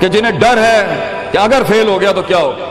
کہ جنہیں ڈر ہے کہ اگر فیل ہو گیا تو کیا ہوگا،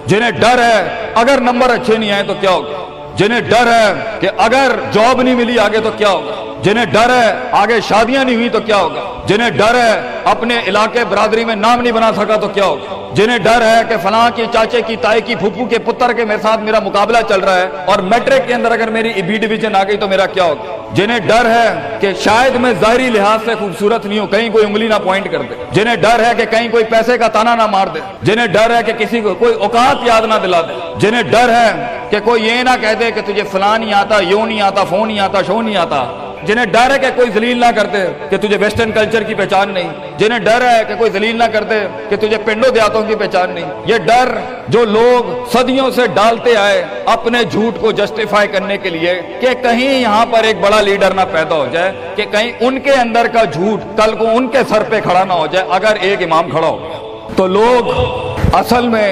جنہیں ڈر ہے اگر نمبر اچھے نہیں آئے تو کیا ہوگا، جنہیں ڈر ہے کہ اگر جاب نہیں ملی آگے تو کیا ہوگا، جنہیں ڈر ہے آگے شادیاں نہیں ہوئی تو کیا ہوگا، جنہیں ڈر ہے اپنے علاقے برادری میں نام نہیں بنا سکا تو کیا ہوگا، جنہیں ڈر ہے کہ فلاں کی چاچے کی تائی کی پھپھو کے پتر کے میرے ساتھ میرا مقابلہ چل رہا ہے اور میٹرک کے اندر اگر میری بی ڈویژن آ گئی تو میرا کیا ہوگا، جنہیں ڈر ہے کہ شاید میں ظاہری لحاظ سے خوبصورت نہیں ہوں، کہیں کوئی انگلی نہ پوائنٹ کر دے، جنہیں ڈر ہے کہ کہیں کوئی پیسے کا تانا نہ مار دے، جنہیں ڈر ہے کہ کسی کو کوئی اوقات یاد نہ دلا دے، جنہیں ڈر ہے کہ کوئی یہ نہ کہہ دے کہ تجھے فلاں نہیں آتا، یوں نہیں آتا، فون نہیں آتا، شو نہیں آتا، جنہیں ڈر ہے کہ کوئی ذلیل نہ کر دے کہ تجھے ویسٹرن کلچر کی پہچان نہیں، جنہیں ڈر ہے کہ کوئی ذلیل نہ کر دے کہ تجھے پنڈوں دیہاتوں کی پہچان نہیں، یہ ڈر جو لوگ صدیوں سے ڈالتے آئے اپنے جھوٹ کو جسٹیفائی کرنے کے لیے کہ کہیں یہاں پر ایک بڑا لیڈر نہ پیدا ہو جائے، کہ کہیں ان کے اندر کا جھوٹ کل کو ان کے سر پہ کھڑا نہ ہو جائے اگر ایک امام کھڑا ہو گیا، تو لوگ اصل میں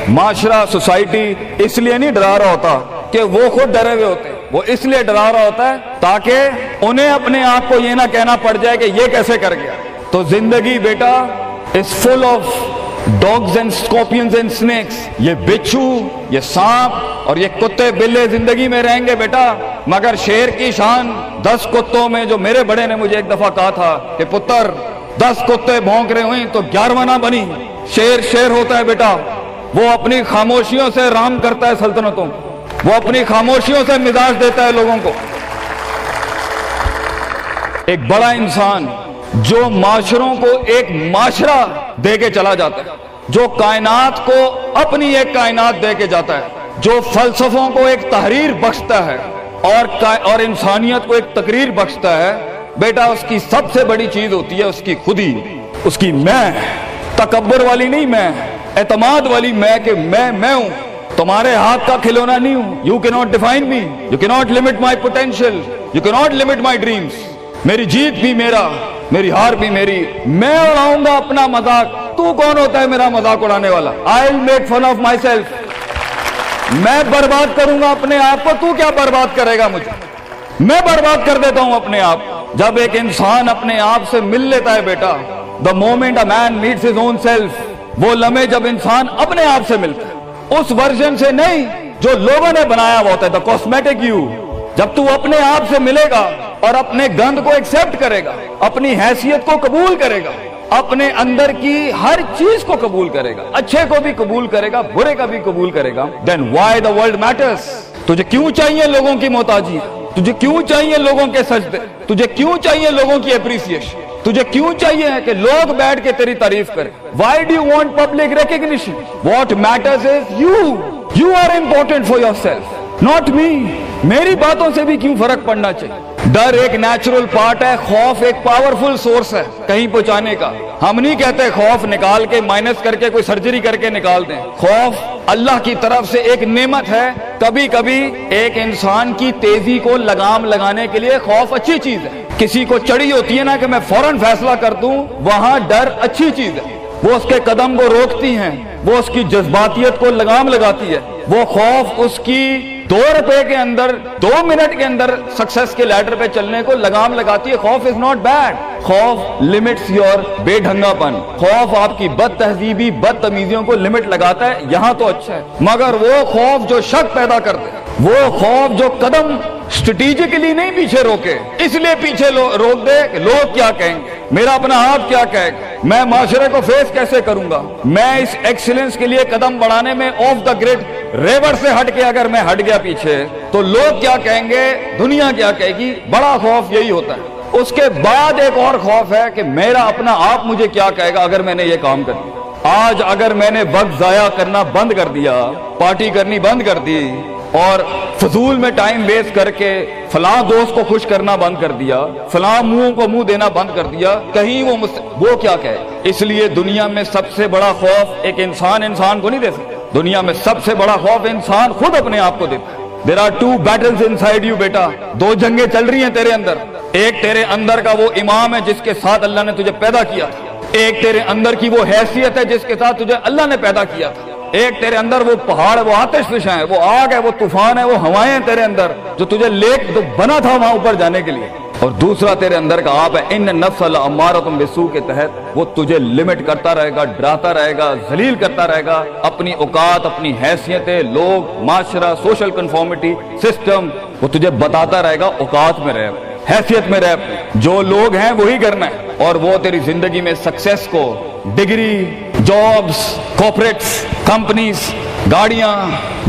معاشرہ سوسائٹی اس لیے نہیں ڈرا رہا ہوتا کہ وہ خود ڈرے ہوئے ہوتے، وہ اس لیے ڈرا رہا ہوتا ہے تاکہ انہیں اپنے آپ کو یہ نہ کہنا پڑ جائے کہ یہ کیسے کر گیا۔ تو زندگی بیٹا is full of dogs and scorpions and snakes، یہ بچھو، یہ سانپ اور یہ کتے بلے زندگی میں رہیں گے بیٹا، مگر شیر کی شان 10 کتوں میں، جو میرے بڑے نے مجھے ایک دفعہ کہا تھا کہ پتر 10 کتے بھونک رہے ہوئیں تو 11واں نہ بنی، شیر ہوتا ہے بیٹا، وہ اپنی خاموشیوں سے رام کرتا ہے سلطنتوں، وہ اپنی خاموشیوں سے مزاج دیتا ہے لوگوں کو۔ ایک بڑا انسان جو معاشروں کو ایک معاشرہ دے کے چلا جاتا ہے، جو کائنات کو اپنی ایک کائنات دے کے جاتا ہے، جو فلسفوں کو ایک تحریر بخشتا ہے اور انسانیت کو ایک تقریر بخشتا ہے، بیٹا اس کی سب سے بڑی چیز ہوتی ہے اس کی خودی، اس کی میں، تکبر والی نہیں میں، اعتماد والی میں کہ میں ہوں، تمہارے ہاتھ کا کھلونا نہیں ہوں۔ You cannot define me, you cannot limit my potential, you cannot limit my dreams۔ میری جیت بھی میرا، میری ہار بھی میری، میں اڑاؤں گا اپنا مذاق، تو کون ہوتا ہے میرا مذاق اڑانے والا؟ I'll make fun of myself، میں برباد کروں گا اپنے آپ کو، تو کیا برباد کرے گا مجھے؟ میں برباد کر دیتا ہوں اپنے آپ۔ جب ایک انسان اپنے آپ سے مل لیتا ہے بیٹا، the moment a man meets his own self، وہ لمحے جب انسان اپنے آپ سے ملتا ہے، اس ورژن سے نہیں جو لوگوں نے بنایا ہوا ہوتا ہے، the cosmetic you۔ جب تو اپنے آپ سے ملے گا اور اپنے گند کو ایکسپٹ کرے گا، اپنی حیثیت کو قبول کرے گا، اپنے اندر کی ہر چیز کو قبول کرے گا، اچھے کو بھی قبول کرے گا، برے کا بھی قبول کرے گا، then why the world matters۔ تجھے کیوں چاہیے لوگوں کی محتاجی، تجھے کیوں چاہیے لوگوں کے سجدے، تجھے کیوں چاہیے لوگوں کی اپریسیشن، تجھے کیوں چاہیے کہ لوگ بیٹھ کے تیری تعریف کریں؟ Why do you want public recognition؟ What matters is you are important for yourself، not me۔ میری باتوں سے بھی کیوں فرق پڑنا چاہیے؟ ڈر ایک نیچرل پارٹ ہے، خوف ایک پاورفل سورس ہے کہیں پہنچانے کا۔ ہم نہیں کہتے خوف نکال کے مائنس کر کے کوئی سرجری کر کے نکال دیں، خوف اللہ کی طرف سے ایک نعمت ہے۔ کبھی کبھی ایک انسان کی تیزی کو لگام لگانے کے لیے خوف اچھی چیز ہے۔ کسی کو چڑھی ہوتی ہے نا کہ میں فوراً فیصلہ کر دوں، وہاں ڈر اچھی چیز ہے، وہ اس کے قدم کو روکتی ہیں، وہ اس کی جذباتیت کو لگام لگاتی ہے۔ وہ خوف اس کی 2 روپے کے اندر 2 منٹ کے اندر سکسس کے لیڈر پہ چلنے کو لگام لگاتی ہے۔ خوف از ناٹ بیڈ، خوف لمٹس یور بے ڈھنگا پن، خوف آپ کی بد تہذیبی بد تمیزیوں کو لمٹ لگاتا ہے، یہاں تو اچھا ہے۔ مگر وہ خوف جو شک پیدا کرتے، وہ خوف جو قدم اسٹریٹجیکلی نہیں پیچھے روکے، اس لیے پیچھے روک دے کہ لوگ کیا کہیں گے، میرا اپنا آپ کیا کہے گا، میں معاشرے کو فیس کیسے کروں گا، میں اس ایکسیلنس کے لیے قدم بڑھانے میں آف دا گریڈ ریور سے ہٹ کے اگر میں ہٹ گیا پیچھے تو لوگ کیا کہیں گے، دنیا کیا کہے گی۔ بڑا خوف یہی ہوتا ہے۔ اس کے بعد ایک اور خوف ہے کہ میرا اپنا آپ مجھے کیا کہے گا اگر میں نے یہ کام کر دیا۔ آج اگر میں نے وقت ضائع کرنا بند کر دیا، پارٹی کرنی بند کر دی اور فضول میں ٹائم ویسٹ کر کے فلاں دوست کو خوش کرنا بند کر دیا، فلاں منہ کو منہ دینا بند کر دیا، کہیں وہ کیا کہے۔ اس لیے دنیا میں سب سے بڑا خوف ایک انسان کو نہیں دے سکتا، دنیا میں سب سے بڑا خوف انسان خود اپنے آپ کو دیتا ہے۔ There are 2 battles inside you بیٹا، 2 جنگیں چل رہی ہیں تیرے اندر۔ ایک تیرے اندر کا وہ امام ہے جس کے ساتھ اللہ نے تجھے پیدا کیا تھا، ایک تیرے اندر کی وہ حیثیت ہے جس کے ساتھ تجھے اللہ نے پیدا کیا تھا، ایک تیرے اندر وہ پہاڑ، وہ آتش فشاں ہے، وہ آگ ہے، وہ طوفان ہے، وہ ہوائیں ہیں تیرے اندر جو تجھے تو بنا تھا وہاں اوپر جانے کے لیے۔ اور دوسرا تیرے اندر کا آپ ہے ان نفس لامارۃ بالسوء کے تحت وہ تجھے لمٹ کرتا رہے گا، ڈراتا رہے گا، ذلیل کرتا رہے گا، اپنی اوقات، اپنی حیثیتیں، لوگ، معاشرہ، سوشل کنفارمیٹی، سسٹم، وہ تجھے بتاتا رہے گا اوقات میں رہ، حیثیت میں رہ، جو لوگ ہیں وہی کرنا ہے، اور وہ تیری زندگی میں سکسیس کو، ڈگری، جابز، کارپوریٹس، کمپنیز، گاڑیاں،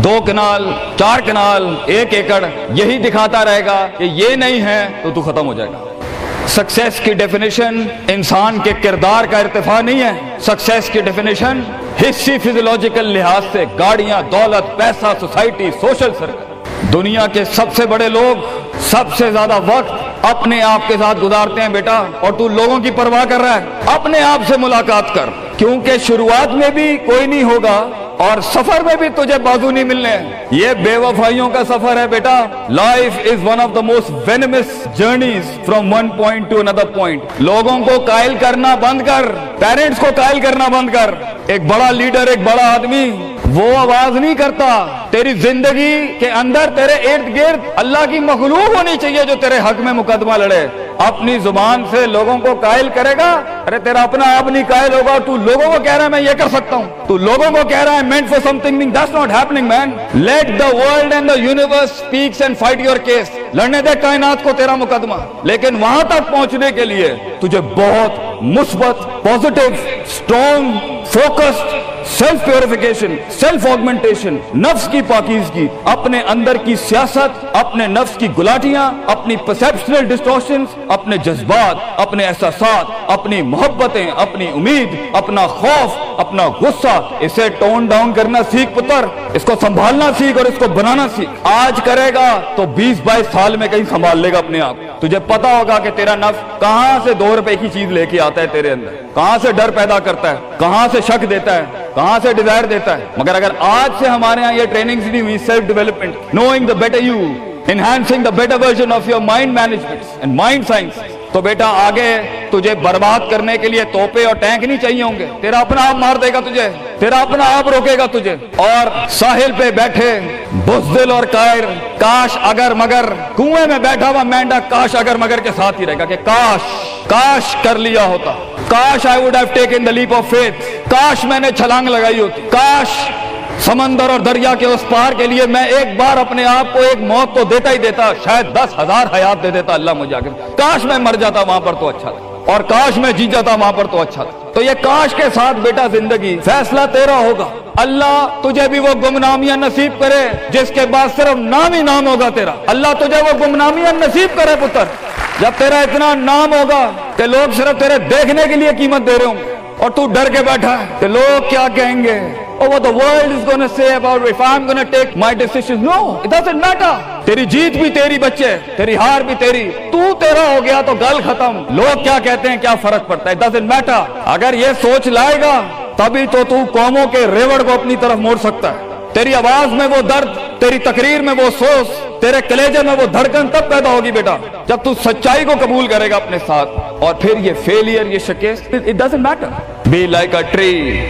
2 کنال، 4 کنال، 1 ایکڑ، یہی دکھاتا رہے گا کہ یہ نہیں ہے تو ختم ہو جائے گا۔ سکسیس کی ڈیفینیشن انسان کے کردار کا ارتفاع نہیں ہے، سکسیس کی ڈیفینیشن حصی فزیولوجیکل لحاظ سے گاڑیاں، دولت، پیسہ، سوسائٹی، سوشل سرکل۔ دنیا کے سب سے بڑے لوگ سب سے زیادہ وقت اپنے آپ کے ساتھ گزارتے ہیں بیٹا، اور تو لوگوں کی پرواہ کر رہا ہے؟ اپنے آپ سے ملاقات کر، کیونکہ شروعات میں بھی کوئی نہیں ہوگا اور سفر میں بھی تجھے بازو نہیں ملنے ہیں۔ یہ بے وفائیوں کا سفر ہے بیٹا۔ Life is one of the most venomous journeys from one point to another point. لوگوں کو قائل کرنا بند کر، پیرنٹس کو قائل کرنا بند کر۔ ایک بڑا لیڈر، ایک بڑا آدمی وہ آواز نہیں کرتا، تیری زندگی کے اندر تیرے ارد گرد اللہ کی مخلوق ہونی چاہیے جو تیرے حق میں مقدمہ لڑے۔ اپنی زبان سے لوگوں کو قائل کرے گا، ارے تیرا اپنا آپ نہیں قائل ہوگا۔ تو لوگوں کو کہہ رہا ہے میں یہ کر سکتا ہوں، تو لوگوں کو کہہ رہا ہے meant for something, that's not happening man. Let the world and the universe speaks and fight your case. لڑنے دے کائنات کو تیرا مقدمہ، لیکن وہاں تک پہنچنے کے لیے تجھے بہت مثبت، positive, strong, focused, self purification, self augmentation, نفس کی پاکیزگی، اپنے اندر کی سیاست، اپنے نفس کی گلاٹیاں، اپنی پرسیپشنل ڈسٹورشنز، اپنے جذبات، اپنے احساسات، اپنی محبتیں، اپنی امید، اپنا خوف، اپنا غصہ، اسے ٹون ڈاؤن کرنا سیکھ پتر، اس کو سنبھالنا سیکھ اور اس کو بنانا سیکھ۔ آج کرے گا تو 20-22 سال میں کہیں سنبھال لے گا اپنے آپ۔ تجھے پتا ہوگا کہ تیرا نفس کہاں سے 2 روپے کی چیز لے کے آتا ہے تیرے اندر، کہاں سے ڈر پیدا کرتا ہے، کہاں سے شک دیتا ہے، کہاں سے ڈیزائر دیتا ہے۔ مگر اگر آج سے ہمارے ہاں یہ ٹریننگ دی ہوئی self development, knowing the better you, enhancing the better version of your mind management and mind science, تو بیٹا آگے تجھے برباد کرنے کے لیے توپے اور ٹینک نہیں چاہیے ہوں گے، تیرا اپنا آپ مار دے گا تجھے، تیرا اپنا آپ روکے گا تجھے۔ اور ساحل پہ بیٹھے بزدل اور قائر، کاش اگر مگر، کنویں میں بیٹھا ہوا مینڈا کاش اگر مگر کے ساتھ ہی رہے گا کہ کاش کر لیا ہوتا، کاش I would have taken the leap of faith، کاش میں نے چھلانگ لگائی ہوتی، کاش سمندر اور دریا کے اس پار کے لیے میں ایک بار اپنے آپ کو ایک موت تو دیتا ہی دیتا، شاید 10,000 حیات دے دیتا اللہ مجھے آگے، کاش میں مر جاتا وہاں پر تو اچھا تھا، اور کاش میں جی جاتا وہاں پر تو اچھا تھا۔ تو یہ کاش کے ساتھ بیٹا زندگی، فیصلہ تیرا ہوگا۔ اللہ تجھے بھی وہ گمنامیاں نصیب کرے جس کے بعد صرف نام ہی نام ہوگا تیرا۔ اللہ تجھے وہ گمنامیاں نصیب کرے پتر، جب تیرا اتنا نام ہوگا کہ لوگ صرف تیرے دیکھنے کے لیے قیمت دے رہے ہوں گے، اور تو ڈر کے بیٹھا ہے کہ لوگ کیا کہیں گے، or what the world is going to say about if I'm going to take my decisions. No, it doesn't matter. تیری جیت بھی تیری بچے، تیری ہار بھی تیری، تو تیرا ہو گیا تو گل ختم، لوگ کیا کہتے ہیں کیا فرق پڑتا ہے، it doesn't matter۔ اگر یہ سوچ لائے گا تبھی تو قوموں کے ریوڑ کو اپنی طرف موڑ سکتا ہے۔ تیری آواز میں وہ درد، تیری تقریر میں وہ سوز، تیرے کلیجے میں وہ دھڑکن تب پیدا ہوگی بیٹا جب تو سچائی کو قبول کرے گا اپنے ساتھ، اور پھر یہ فیلئر، یہ شکست، it doesn't matter۔ Be like a tree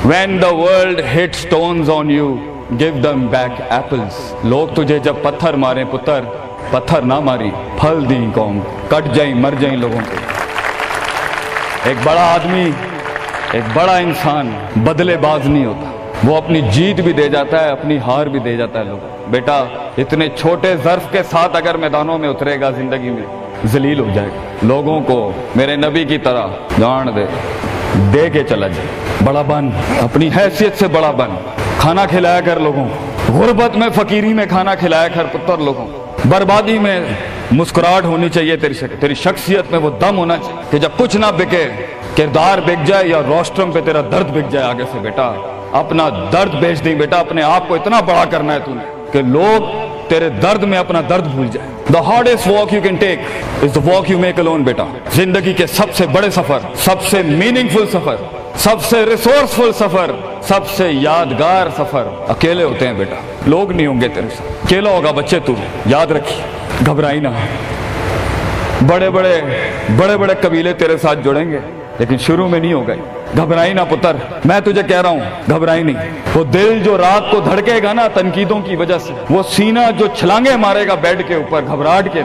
when the world hits stones on you, give them back apples۔ لوگ تجھے جب پتھر ماریں پتر، پتھر نہ ماری، پھل دیں قوم، کٹ جائیں مر جائیں لوگوں کو۔ ایک بڑا آدمی، ایک بڑا انسان بدلے باز نہیں ہوتا، وہ اپنی جیت بھی دے جاتا ہے، اپنی ہار بھی دے جاتا ہے لوگوں۔ بیٹا اتنے چھوٹے ظرف کے ساتھ اگر میدانوں میں اترے گا زندگی میں، ذلیل ہو جائے گا، لوگوں کو میرے نبی کی طرح جان دے کے چلا جائے، بڑا بن، اپنی حیثیت سے بڑا بن، کھانا کھلایا کر لوگوں کو، غربت میں فقیری میں کھانا کھلایا کر پتر لوگوں کو، بربادی میں مسکراہٹ ہونی چاہیے تیری شخصیت میں وہ دم ہونا چاہیے کہ جب کچھ نہ بکے، کردار بک جائے یا روسٹرم پہ تیرا درد بک جائے آگے سے، بیٹا اپنا درد بیچ دیں بیٹا، اپنے آپ کو اتنا بڑا کرنا ہے تو نے کہ لوگ تیرے درد میں اپنا درد بھول جائے۔ The hardest walk you can take is the walk you make alone بیٹا۔ زندگی کے سب سے بڑے سفر، سب سے میننگ فل سفر، سب سے ریسورسفل سفر، سب سے یادگار سفر اکیلے ہوتے ہیں بیٹا، لوگ نہیں ہوں گے تیرے ساتھ، اکیلا ہوگا بچے تو، یاد رکھی، گھبرائی نہ۔ بڑے بڑے قبیلے تیرے ساتھ جڑیں گے لیکن شروع میں نہیں ہو گئے، گھبرائی نہ پتر، میں تجھے کہہ رہا ہوں گھبرائی نہیں۔ وہ دل جو رات کو دھڑکے گا نا تنقیدوں کی وجہ سے، وہ سینہ جو چھلانگے مارے گا بیڈ کے اوپر گھبراہٹ کے،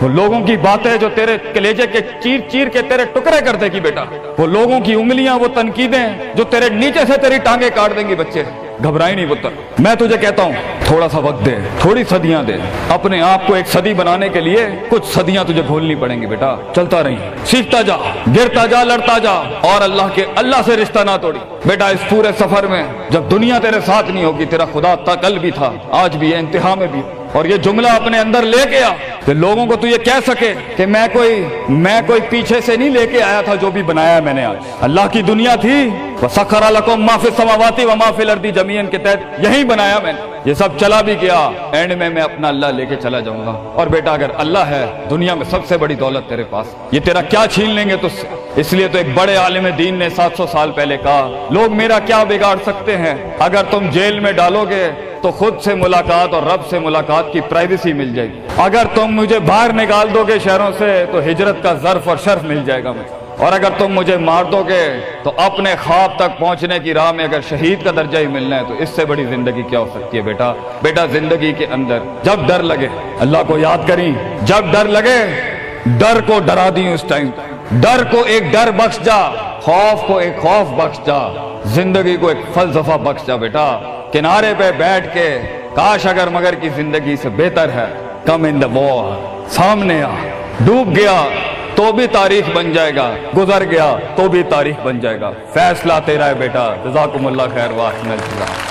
وہ لوگوں کی باتیں جو تیرے کلیجے کے چیر چیر کے تیرے ٹکڑے کر دے گی بیٹا، وہ لوگوں کی انگلیاں، وہ تنقیدیں جو تیرے نیچے سے تیری ٹانگیں کاٹ دیں گی بچے، گھبرائی نہیں پتر۔ میں تجھے کہتا ہوں تھوڑا سا وقت دے، تھوڑی صدیاں دے، اپنے آپ کو ایک صدی بنانے کے لیے کچھ صدیاں تجھے گھولنی پڑیں گی بیٹا۔ چلتا رہی، سیکھتا جا، گرتا جا، لڑتا جا، اور اللہ سے رشتہ نہ توڑی بیٹا۔ اس پورے سفر میں جب دنیا تیرے ساتھ نہیں ہوگی، تیرا خدا کل بھی تھا، آج بھی ہے، انتہا میں بھی، اور یہ جملہ اپنے اندر لے کے آ کہ لوگوں کو تو یہ کہہ سکے کہ میں کوئی پیچھے سے نہیں لے کے آیا تھا، جو بھی بنایا میں نے آج اللہ کی دنیا تھی، وَسَخَّرَ لَكُم مَّا فِي السَّمَاوَاتِ وَمَا فِي الْأَرْضِ جَمِيعًا کے تحت یہی بنایا میں نے، یہ سب چلا بھی گیا، اینڈ میں اپنا اللہ لے کے چلا جاؤں گا۔ اور بیٹا اگر اللہ ہے، دنیا میں سب سے بڑی دولت تیرے پاس، یہ تیرا کیا چھین لیں گے تجھ سے؟ اس لیے تو ایک بڑے عالم دین نے 700 سال پہلے کہا، لوگ میرا کیا بگاڑ سکتے ہیں؟ اگر تم جیل میں ڈالو گے تو خود سے ملاقات اور رب سے ملاقات کی پرائیویسی مل جائے گی، اگر تم مجھے باہر نکال دو گے شہروں سے تو ہجرت کا ظرف اور شرف مل جائے گا مجھے، اور اگر تم مجھے مار دو گے تو اپنے خواب تک پہنچنے کی راہ میں اگر شہید کا درجہ ہی ملنا ہے تو اس سے بڑی زندگی کیا ہو سکتی ہے بیٹا؟ بیٹا زندگی کے اندر جب ڈر لگے اللہ کو یاد کریں، جب ڈر لگے ڈر کو ڈرا دیں، اس ٹائم ڈر کو ایک ڈر بخش جا، خوف کو ایک خوف بخش جا، زندگی کو ایک فلسفہ بخش جا بیٹا۔ کنارے پہ بیٹھ کے کاش اگر مگر کی زندگی سے بہتر ہے، کم ان دا وار، سامنے آ، ڈوب گیا تو بھی تاریخ بن جائے گا، گزر گیا تو بھی تاریخ بن جائے گا، فیصلہ تیرا ہے بیٹا۔ جزاکم اللہ خیر، واحسن الجزا۔